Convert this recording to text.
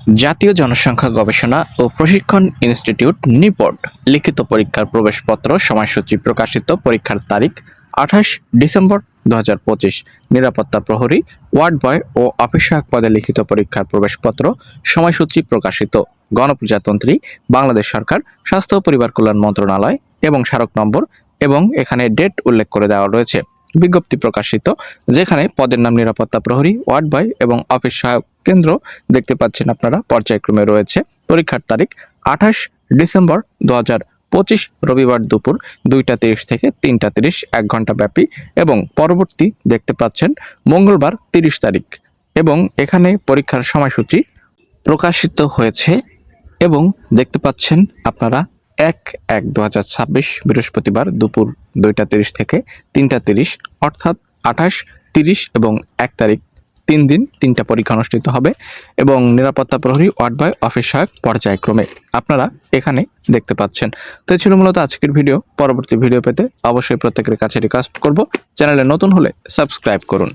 জাতীয় জনসংখ্যা গবেষণা ও প্রশিক্ষণ ইনস্টিটিউট নিপট লিখিত পরীক্ষার প্রবেশপত্র সময়সূচি প্রকাশিত। পরীক্ষার তারিখ 28 ডিসেম্বর 2025। নিরাপত্তা প্রহরী, ওয়ার্ড বয় ও অফিস সহায়ক পদে লিখিত পরীক্ষার প্রবেশপত্র সময়সূচি প্রকাশিত। গণপ্রজাতন্ত্রী বাংলাদেশ সরকার, স্বাস্থ্য ও পরিবার কল্যাণ মন্ত্রণালয় এবং স্মারক নম্বর এবং এখানে ডেট উল্লেখ করে দেওয়া রয়েছে। বিজ্ঞপ্তি প্রকাশিত, যেখানে পদের নাম নিরাপত্তা প্রহরী, ওয়ার্ড বয় এবং অফিস সহায়ক। কেন্দ্র দেখতে পাচ্ছেন আপনারা পর্যায়ক্রমে রয়েছে। পরীক্ষার তারিখ 28 ডিসেম্বর 2025, রবিবার দুপুর 2টা 30 থেকে 3টা 30, 1 ঘন্টা ব্যাপী। এবং পরবর্তী দেখতে পাচ্ছেন মঙ্গলবার 30 তারিখ। এবং এখানে পরীক্ষার সময়সূচি প্রকাশিত হয়েছে এবং দেখতে পাচ্ছেন আপনারা 1/1/2026 বৃহস্পতিবার দুপুর 2টা 30 থেকে 3টা 30, অর্থাৎ 28, 30 এবং 1 তারিখ, 3 দিন 3টা পরীক্ষা অনুষ্ঠিত হবে এবং নিরাপত্তা প্রহরী, ওয়ার্ড বয়, অফিস সহায়ক পর্যায়ক্রমে আপনারা এখানে দেখতে পাচ্ছেন। তো এই ছিল মূলত আজকের ভিডিও। পরবর্তী ভিডিও পেতে অবশ্যই প্রত্যেকের কাছে রিকোয়েস্ট করব, চ্যানেলে নতুন হলে সাবস্ক্রাইব করুন।